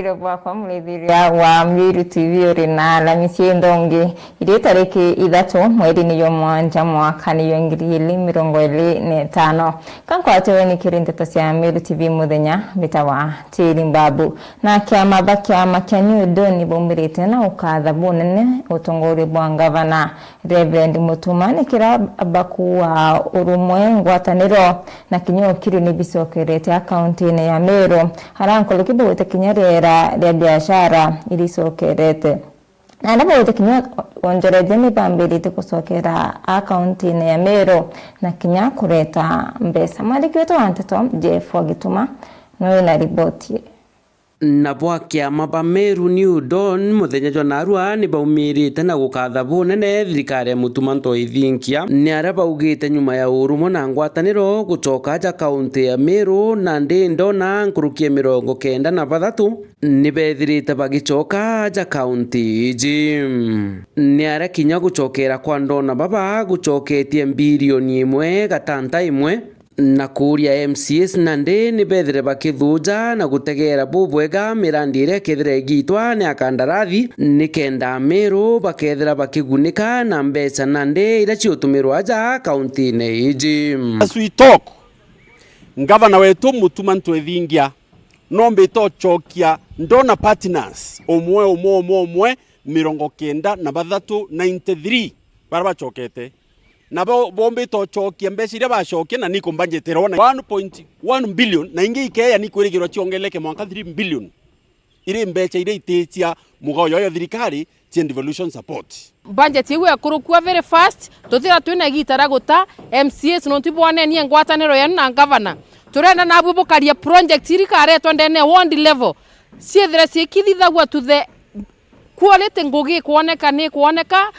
Bwire bwakwa murithiria wa Mwiru TV uri na Lamisi Ndongi iri tariki 3 mweri ni yo mwanja mwaka ni 2025 kankwate ni kirindeto cia Mwiru TV muthenya bitawa Tiri Mbabu na kiama bakiama kya New Dawn bomirite na ukatha bunene utongori bwa gavana Reverend Mutumani kirabakuwa urumwe ngwataniro na kinyo kiri ni bisokerete akaunti ya Meru harankolo kibote kinyarera ya biashara ilisokerete na ndabote kinyo onjereje mipambirite kusokera akaunti ya Meru na kinya kureta mbesa mwandikweto anteto Jeff Wagituma no na ripoti na bwakiama ba Meru New Dawn muthenya jwa narua ni baumirite na gukatha bunene thirikari ya Mutumanto ithinkia ni ara baugite nyuma ya urumo na ngwataniro gucoka ja kaunti ya Meru na ndona nkurukie 93 ni bethirite bagicoka ja kaunti iji ni ara kinya gucokera kwa ndona baba gucoketie bilioni 1.1 na kuria MCS nande ni bethire bakithuja na gutegera bubwega mirandi ire kethire gitwa ni akandarathi ni kenda Meru bakethira bakigunika na mbeca nande ira ciotumirwa aja kaunti ne iji. As we talk, ngavana wetu Mutumanto ithingia nombe tochokia ndona partners omwe 93 baraba chokete na bombe tochokia mbeca iria bacokia na niko budgetero 1.1 billion na ingi ikeya ni kwirigirwa ciongeleke mwaka 3 billion ire mbeca iria itetia mugoyo yo thirikari cia devolution support. Budget iwe kurukua very fast tuthira twina gitara guta MCS no tibone ni ngwataniro ya na governor turenda na abubukaria project irikare twendene ward level ciethira cikithithagwa to the quality ngugi kuoneka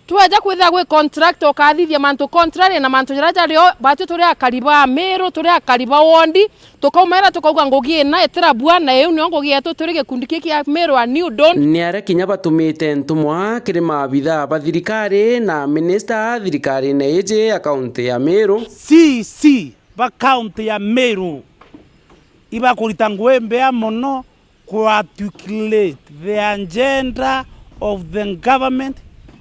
tuaja kwitha gwe contract okathithia mantu contrary na mantu jaraja rio batu turi akariba Meru turi akariba wondi tukaumera tukauga ngugi na etira bua na eu ni ngugi yetu turi gikundi kiki ya Meru a New Dawn ni ara kinya batumite ntumwa kiri mabitha ba thirikari na minister thirikari ne ije akaunti ya Meru ba kaunti ya Meru iba kurita ngwembe ya mono ku articulate the agenda of the government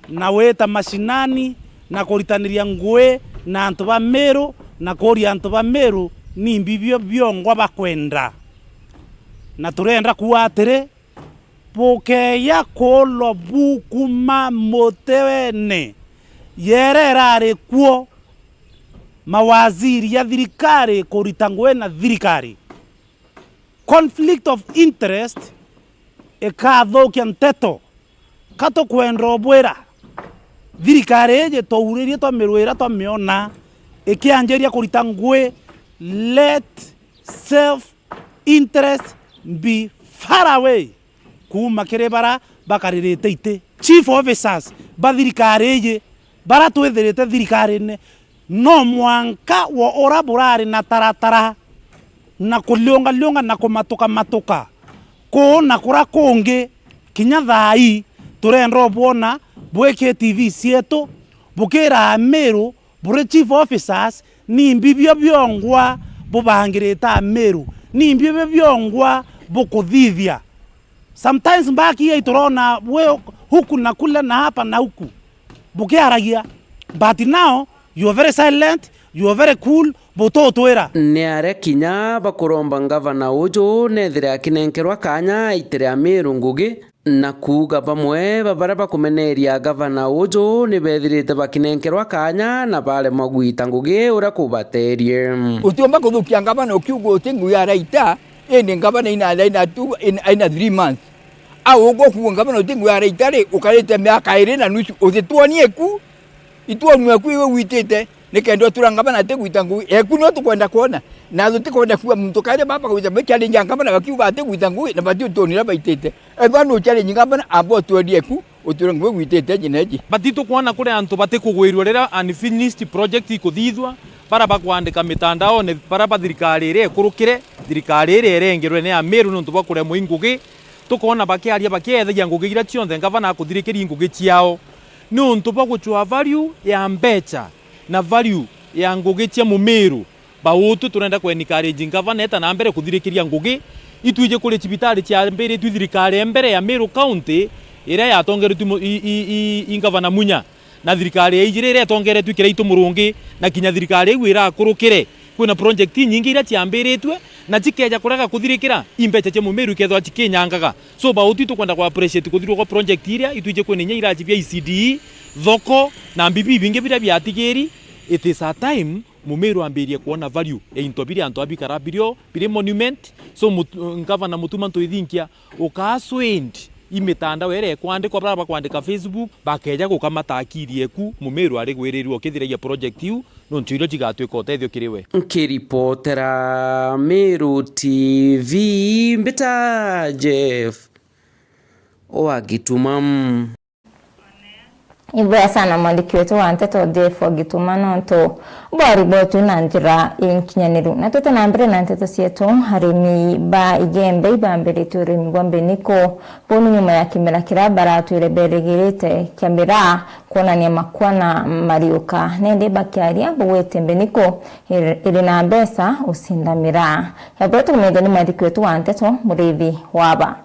na weta mashinani na kuritaniria ngwe na antu ba Meru na kori antu ba Meru ni mbibyo byongwa bakwenda na turenda kuatire poke ya kolo bukuma motewene yererare kuo mawaziri ya thirikari kuritangwe na thirikari conflict of interest ekathokia nteto kato kwendro bwera thirikari eje touririe to mirwira to miona ikianjeria kurita ngwe let self interest be far away kuma kirebara bakaririte ite chief officers ba thirikari eje bara twethirite thirikari ne no mwanka wo oraburari na taratara na kulionga na kumatuka ko na kura konge kinya thai turendro bona bweke TV sieto bukera Meru bure chief officers ni mbibyo byongwa bubangireta Meru ni mbibyo byongwa bukuthithia sometimes mbaki ye turona we huku na kule na hapa na huku bukiaragia but now you are very silent, you are very cool butotwera ni are kinya bakuromba gavana uju nethira kinenkerwa kanya itire Meru ngugi na kuga bamwe babara bakumeneria gavana uju ni bethirite bakinenkerwa kanya na bale magwita ngugi ura kubaterie utiomba kuthukia gavana ukiugo utingu ya raita ene gavana ina 3 months au ugo kuwa gavana utingu ya raita ri ukarete miaka 2 na nusu utituonie ku ituonwe ku iwe witite nikendo turangaba na tegwita ngui eku no tukwenda kuona na tutikwenda kuwa mtu kale baba kuja bekali njangaba na bakiuba tegwita ngui na bati utonira baitete ebano challenge ngaba abo tuodie ku uturangwe witete jineji batito kuona kule antu batekugwirwa rera unfinished project ikuthithwa para bakwandika mitandao ne para bathirikari ire kurukire thirikari ire irengerwe ne a Meru nuntu bakure muingugi tukona bakiaria bakiethagia ngugi ira cionthe ngavana akuthirikiri ngugi ciao nuntu baguchwa value ya mbecha na value ya ngugi cia Mumeru bautu turenda kwenencourage gavana eta na mbere kuthirikiria ngugi itwije kuri cibitari cia mbere twithirikare mbere ya Meru County ira yatongeretu ingavana Munya na thirikari ya ijire ira yatongeretu ikira itu murungi na kinya thirikari igwira akurukire kwina project nyingi ira ciambiritwe na cikeja kuraga kuthirikira imbecha cia Mumeru ikethwa cikinyangaga so bauti tukwenda kwa appreciate kuthirwo kwa project iria itwije kwina nya iraji bia ICD thoko na mbibi bingi bira biatigiri. It is a time Mumeru ambirie kuona value e intobiri anto abikarabirio bire monument so ngavana Mutuma Ntoithinkia ukaswend imitandao ere kwandikwa baraba kwandika Facebook bakeja gukamatakirie ku Mumeru ari gwirirwo kithiragia project yu no ntwiro cigatwika utethio kiriwe nkiripotera Meru TV mbita Jeff Oagitumam. Ibaya sana mwandiki wetu wa Nteto Jeff Ogituma nonto bwari botu na njira inkinyaniru na tuta na mbere na Nteto sietu harimi ba igembe ibambere turimi bwambe niko bonu nyuma ya kimera kirabara tuireberegirite kamera kuona ni makwana mariuka nende bakiaria bwete mbeniko ili na mbesa usindamira ya botu kumedani mwandiki wetu wa Nteto Murithi Waba.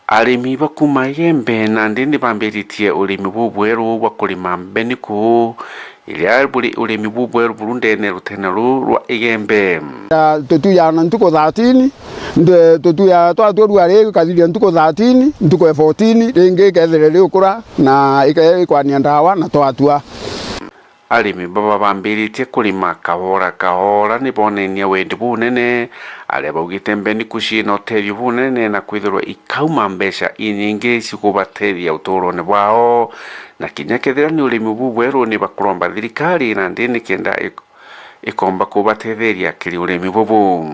Arimi bakuma Igembe na ndindi bambiritie urimi bubweru bwa kulima mbeniku ilia urimi bubweru burundene ruteneru rwa Igembe tutu ya ntuko 13 tutu ya twatu ari kaziria ntuko 13 ntuko 14 ringi ketherere ukura na ikwania ndawa na twatua. Arimi baba bambiritie kulima kahora ni bonenia wendi bunene ale baugite mbeniku cino teri bunene na kwithirwa ikauma mbeca inyingi cikubateria uturone bwao na kinya kethira ni urimi bubweru ni bakuromba thirikari na ndini kenda ikomba kubatetheria kiri urimi bubu.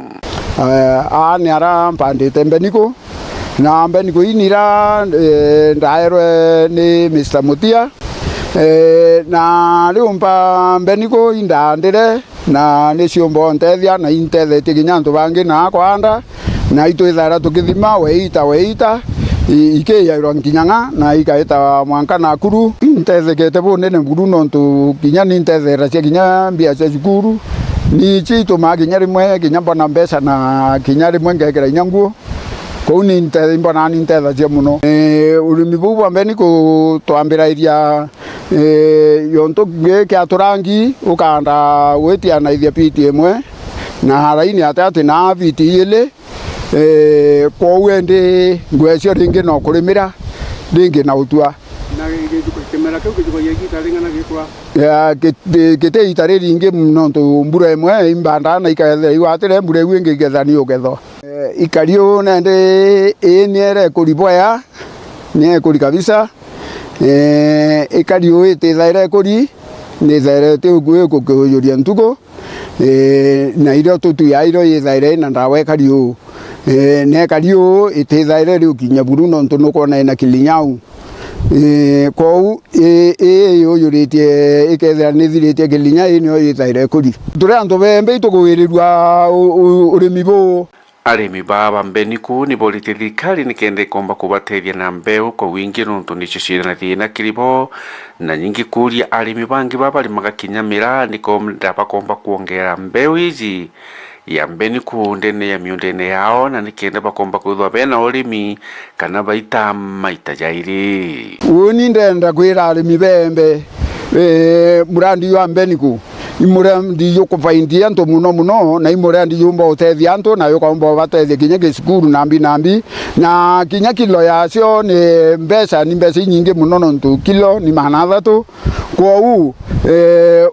Ni ara mpandite mbeniku na mbeniku inira ndaerwe ni Mr. Mutia na riumpa mbeniko indandire na niciombo ntethia na intethete ginya ntu bangi na kwanda na itwithara tukithima weita ikeyairwa nkinyanga na ikaita mwanka na kuru intethekete bunene buru nontu kinya ni ntethera cia kinya mbia cia cukuru ni chitu maginya rimwe kinya mbona mbeca na kinya rimwe ngekera inyanguo kou ni ntethia mbona ni ntethia cia muno urimi buu bwa mbeniko twambirairia yonto geke aturangi ukanda wetia na ithia piti imwe na haraini atati na viti ile kwa wende ngwecio ringi no kurimira ringi na utua na kimera keu gitikoyegita ringana gikwa ya gite itare ringi no to mbura imwe imbanda na ikathe iwatire mbura wingi gethani ugetho ikario nende eniere kuriboya ne kuri kabisa ikario itithaire kuri ni thaire te gwe kukuyoria ntuko na irio tutu ya irio ithaire na ndawa ikario ne kario itithaire ri ukinya buru no ntunukona ina kilinyau kou yuritie ikethira ni thiritie kilinya inio ithaire kuri turi antu bembe itukuwirirwa urimi bu. Arimi baba mbeniku ni bolite thirikari ni kende komba kubateithia na mbeu kwa wingi nuntu nicio cirina thina kiribo na nyingi kuria arimi bangi baba limaga kinyamira ni komba komba kuongera mbeu hizi ya mbeniku ndene ya miundene yao na ni kende bakomba kuthwa bena urimi kana baita maita jairi uni ndenda kwira arimi bembe murandi wa mbeniku imurandi yo kufaindia nto muno na imurandi yumba utethia nto na yo kwamba batethia kinya gicukuru nambi na kinya kilo yacio ni mbeca nyingi muno nto kilo ni 300 kwa u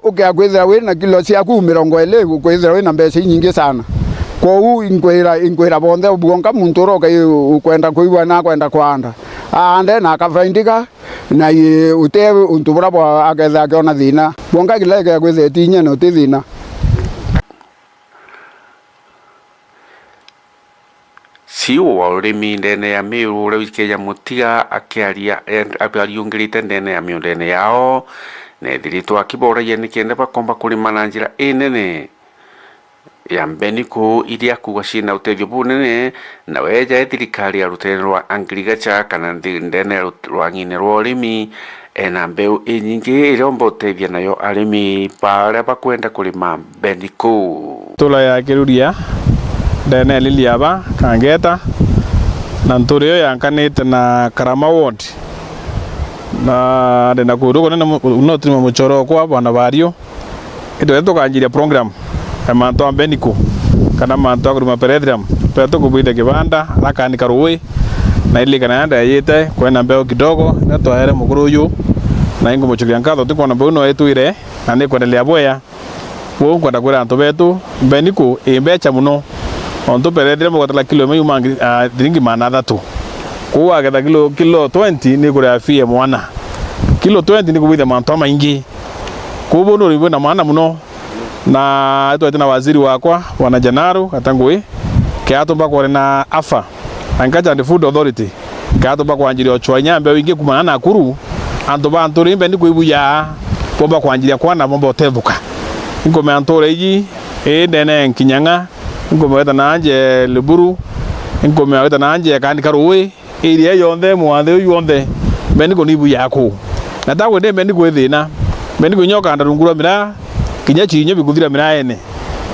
ukiakwithira wina kilo ciaku 20 gukwithira wina mbeca nyingi sana kwa u inkwira bonthe ubonga muntu roka ukwenda kuigwa na kwenda kwanda ande na akafaindika na ute untu bura agetha akiona thina bonga kila ke gwithetinya no ti thina. Siu wa urimi ndene ya Meru ura wikeja Mutia akiaria abiariungirite ndene ya miundene yao na thirito akibora yene kende bakomba kulima na njira inene ya mbeniku iria kuga cina utethio bunene na weja thirikari ya rutene rwa Agriculture kana ndene rwa ngine rwa urimi ena mbeu inyingi iria uteithia nayo arimi baria bakwenda kulima Beniko. Tula ya kiruria ndene liliaba kangeta na nturio yankanite na Karama Ward na ndena kurugo na unotima muchoro kwa bana bario ito tukanjiria program ya manto a Beniko kana manto aguruma peredram peto kubida kibanda rakanika ruwe na ile kana anda yete kwena mbeo kidogo na twaere mukuru uyu na ingo muchukia nkatho tikona mbeu no etuire na ni kwendelea boya wo kwenda kura anto betu Beniko imbecha muno onto peredram gotala kilo me yumangi dringi manada tu kuwa getha kilo 20 ni kura afie mwana kilo 20 ni kubida manto maingi kubo no ribo na maana muno na ito tena waziri wakwa wana Janaro Katangui kiato bakore na afa ankacha the food authority kiato bakwanjiri ochwanya mbe wingi kumana na kuru anto ba antore mbe ndiko ibuya bomba kwanjiri kwana bomba otebuka ngome antore yi ndene Kinyanga ngome weta nanje Liburu ngome weta nanje kandi karuwe area yonde mwathe yonde mbe ndiko nibuya ko natawe ndembe ndiko ethina mbe ndiko nyoka ndarungura mira kinya chinyo bikuthira miraene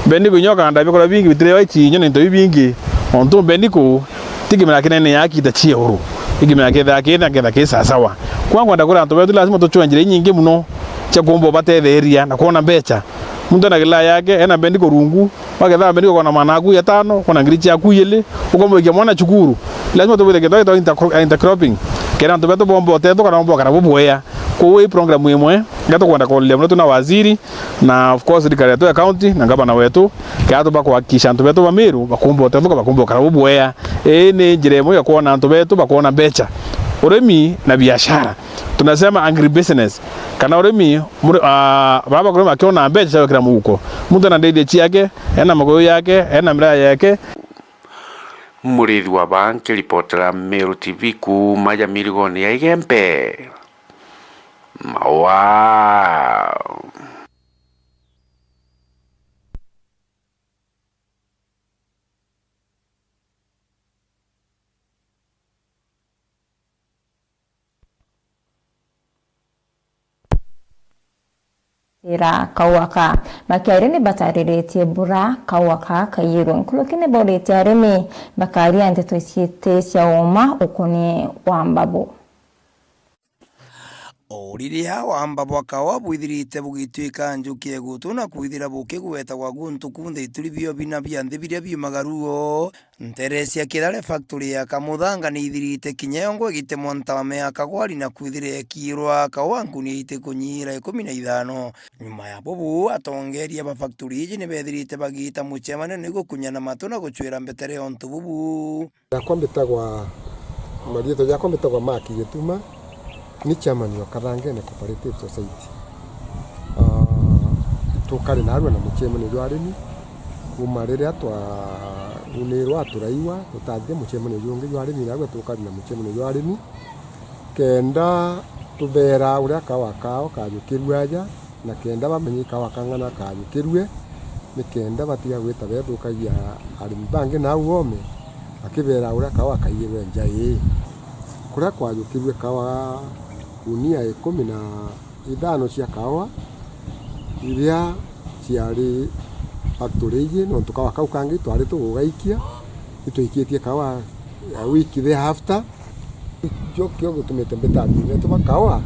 Beniko nyoka nda bikora bingi bitire wa chinyo nto bingi onto Beniko tigimira kinene yakita chiehuru igimira ketha kesa sawa kwangwa ndakora nto betu lazima tuchwanjire nyingi muno cha kombo batetheria na kuona mbecha muntu na gila yake ena Beniko rungu waketha Beniko kona managu ya 5 kona ngirichi ya kuyele ukombo ya mwana chukuru lazima tubide keto intercropping kera nto betu bombo teto kana bombo kana boboya kwa program imwe ngato kwenda kwa mtu na waziri na of course serikali yetu ya county na gavana wetu kato bakuhakikisha ntu betu bamiru bakumbo tevuka bakumbo karabu bweya ni njiremo ya kuona ntu betu bakuona mbecha uremi na biashara tunasema agri business kana uremi baba kurema akiona mbecha ya kila muko mtu na ndege yake ena magoyo yake ena mraya yake. Murithi wa banki reportera Meru TV ku maja mirigoni ya Igembe. Wow. Ira kawaka bakari ni batarire bura kawaka kayiro nkulokine borete aremi bakari ante tosite siaoma ukoni wambabu Oriria wambabo akawa bwithirite bugitwika njukie gutu na kwithira buke gweta gwa guntu kunde ituribio bina byande biria byumagaruo Nteresia Kidale factory ya Kamuthanga ni ithirite kinyongo gite montame akagwari na kwithire kirwa kawangu ni ite kunyira 15 nyuma ya bobu atongeria ba factory iji ni bethirite bagita muchemane ni gukunyana matona guchwira mbetere ontu bubu yakombetagwa marieto yakombetagwa maki gituma ni chairman wa Karangene Cooperative Society tukari narwa na muchemane rwarimi kuma rere atwa unirwa aturaiwa utathie muchemane yonge rwarimi narwa tukari na muchemane rwarimi kenda tubera uria kawakao kajukirwaja na kenda bamenyi kawakangana kajukirwe ni kenda batiga gwita bethukagia arimi bangi na uome akibera uria kawakaiyirwe njai kuria kwajukirwe kawa unia 15 cia kawa iria ciari factory no tukawa kau kangi twari tugugaikia itwikitie kawa wiki the after jokyo gutumite mbetani neto bakawa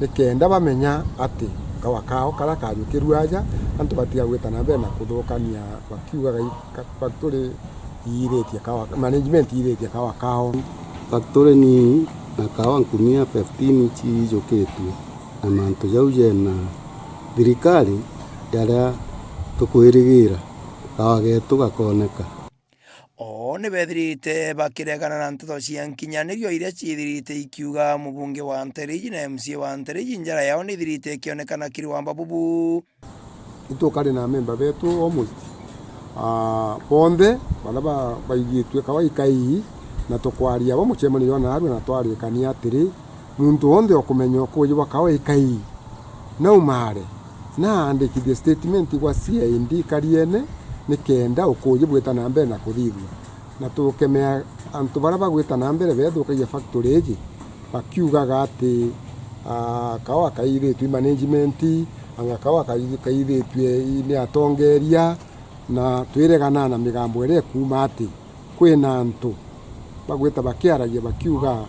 nikenda bamenya ati kawa kao kala kajukirwa aja antu batiga gwita na mbere na kuthukania bakiuga factory iretie kawa management iretie kawa kao factory ni na kawa nkunia 15 chijoketu na mantu jauje na thirikari yaria tukwirigira kawa getu gakoneka ni bethirite bakiregana na nteto cia nkinyanirio iria ciithirite ikiuga mubunge wa Nteriji na MC wa Nteriji njara yao ni thirite kionekana Kiriwamba bubu itukari na member betu almost bonde bana baigitwe kawa ikai na tukwaria bo muchemani yona aru na twari kania atiri muntu onde okumenya kuyiba kawa ikai na umare na andikithie statement gwa CID kariene nikenda ukuye bweta na mbere na kuthithia na tukemea antu bara bagweta na mbere bethukagia factory iji bakiugaga ati kawa kaithĩtwe management anga kawa kaithĩtwe nĩ atongeria na twiregana na migambo ĩrĩa kuma atĩ kwĩna antu bagweta bakiaragia bakiuga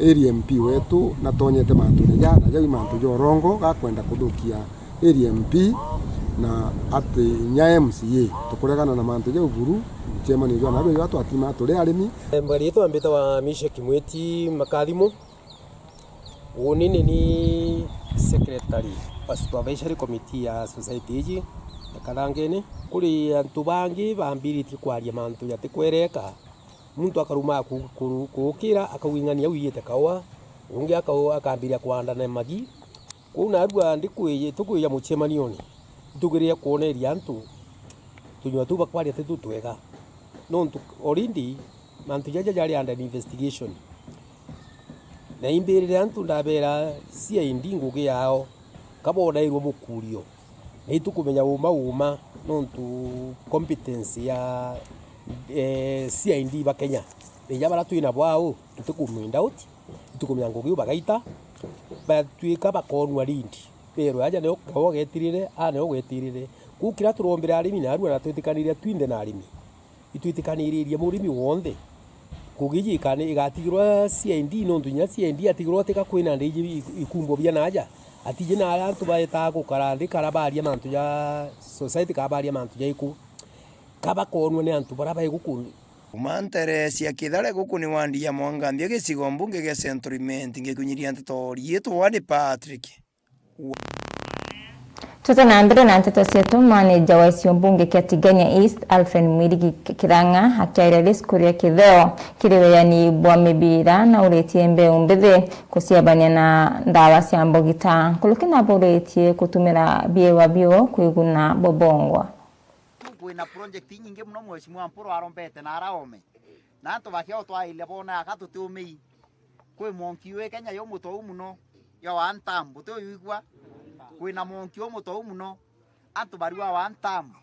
area MP wetu na tonyete mantu na jau mantu jorongo gakwenda kuthukia area MP na ati nya MCA tukuregana na mantu jau buru chema ni jana ndo watu atima tuli arimi mbali yetu ambita wa Misha Kimweti Makadhimu unini ni secretary wa supervisory committee ya society hii Karangeni kuri antu bangi bambiriti kwaria mantu yatikwereka muntu akaruma kukira akawingania wiyete kawa ungi akambiria kwandana magi kuna arua ndikwiye tukwiya muchemanioni tugiria kuoneria antu tunywa tuba kwaria tetu twega no already mantu jaja jari under investigation na imbirire antu ndabera CID ngugi yao kabona irwo bukurio nitukumenya uma no competence ya CID ba Kenya ya bara tuina bwao tukumwinda uti tukumenya ngugi bagaita batwika bakonwa rindi pero aja ne ogetirire ane ogetirire gukira turombera arimi na arua na twitikanire twinde na arimi itwitikaniririe murimi wonde kugiji kane igatigirwa CID no ndunya CID atigirwa tika kwina ndiji ikumbo bia naja atije na antu baeta gukarandi karabaria mantu ya society kabaria mantu ya iku kaba konwe ne antu bara bae gukuru umanteresia kithare guku ni wandia mwangambi gicigo mbunge ge centriment ngikunyiria ntori yetu wani Patrick Tutana mbere na nteto cietu manager wa icio mbunge kia Tigania East Alfred Mwirigi Kiranga akiaira risku ria kitheo kiriweyani bwa mibira na uretie mbeu mbithi kuciabania na ndawa cia mbogita kulukina boretie kutumira biewa bio kwiguna bobongwa kwina project nyingi muno mweshimwa mpuro arombete na araome na antu bakio twaile bona akatutumi kwi monkiwe Kenya yo muto muno yo wantambu to yigwa kwina monkiwe muto muno antu bariwa wantambu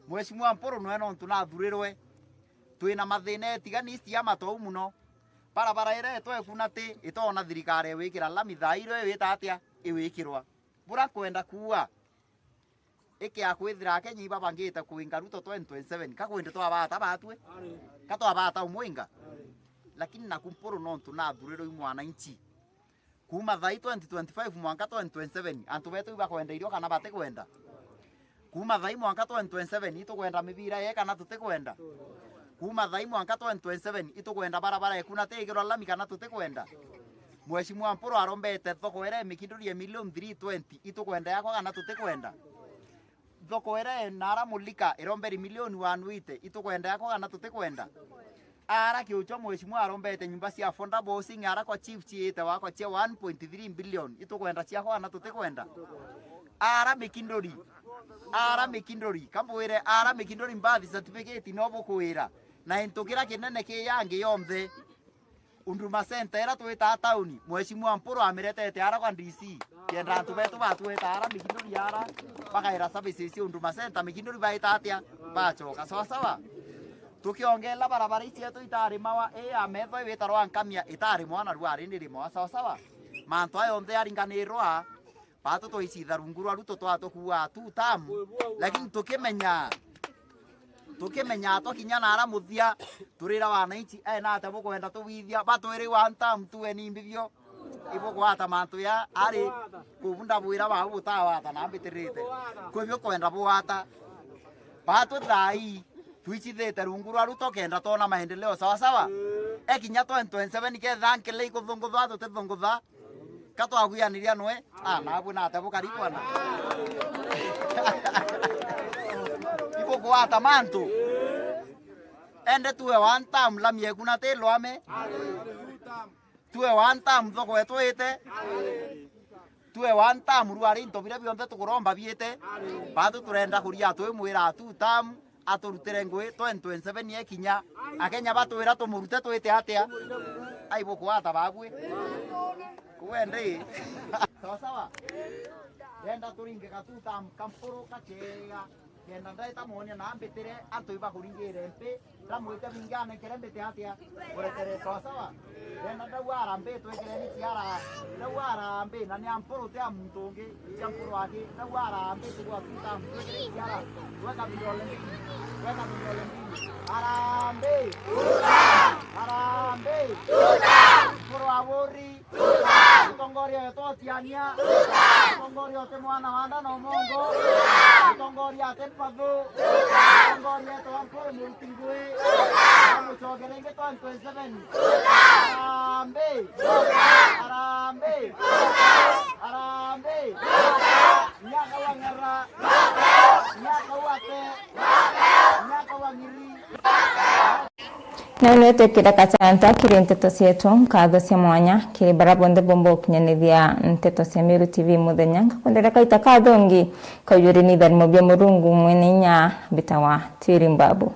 mweshimwa mpuro no eno tunathurirwe twina mathine tiganisti ya mato muno barabara ire twekunati itona thirikari wikira lami thairo wita atia iwikirwa bura kwenda kuwa eke akwithira Kenya ibabangite kuinga Ruto 2027 kakwende twabata batwe katwabata umwinga lakini nakumpuru no tunathuriro mwananchi kuma thai 2025 mwaka 2027 antu betu ibakwenda irio kana bate kwenda kuma thai mwaka 2027 itukwenda mibira ye kana tutikwenda kuma thai mwaka 2027 itukwenda barabara ekuna tegirwa lami kana tutikwenda mweshimwa mpuru arombete thoko ere mikindurie milioni 320 itukwenda yako kana tutikwenda thoko ere nara mulika iromberi milioni 180 itukwenda yako kana tutikwenda ara kiucho mweshimwa arombete nyumba cia affordable housing ara kwa chief chiite wako chia 1.3 billion itukwenda cia kana tutikwenda ara mikindori kambwire ara mikindori mbathi certificate no bukwira na intukira kinene ki yangi yonthe Unduma Center era twita tauni mweshimwa mpuro amiretete ara kwa DC kenda antu betu batweta ara mikindori ara bakaira services Unduma Center mikindori baita atia bachoka sawa tukiongela barabara icietu itari mawa ametho witarwa nkamia itari mwana rwari ndirimo sawa manto ayo nthe aringanirwa batu toicitha runguru aruto twatukuwa tu tamu lakini tukimenya tokinya na ara muthia turira wananchi na ate bukwenda tuwithia batwiri one time tuwe ni mbivyo ibo kwata mantu ya ari kubunda bwira ba butawata na mbitirite kwebyo kwenda bwata batu thai tuichithete runguru aruto kenda tona maendeleo sawa ekinya 2027 ke thankele ikuthungutha tutethungutha katwaguianiria nwe nabu na ate bukarikwana ibo kwata mantu ende tuwe one time la mieguna te loame tuwe one time thoko etwite tuwe one time ruari into bire bionte tukuromba biete batu turenda kuria tuwe mwira tu time aturutire ngwe 2027 yekinya akenya batwira tumurute twite atia aibo kwata bagwe kuende sawa enda turinge katuta kamporo kachega kenda ndaita monia na mbetire antu iba kuringire mpe ramwite bingane kere mbete atia kuretere sawa kenda ndawara mbe twekere ni tiara ndawara mbe na ni amporo te amuntonge champoro ake ndawara mbe tuwa tuta twekere tiara weka bidole arambe arambe poro abori Tongoria to tiania Tongoria te mwana wanda no mongo Tongoria te padu Tongoria to amporo multingwe Muchogerenge to 27 Arambe Arambe Arambe Nyaka wangara Nyaka wate Nyaka wangiri Nano tekira kachanta kiri nteto sietu kadho cia mwanya kiri barabonde bombo kinyanithia nteto cia Meru TV muthenya kondera kaita kadongi kayuri ni dharmo bya murungu mwene nya bitawa Tiri Mbabu.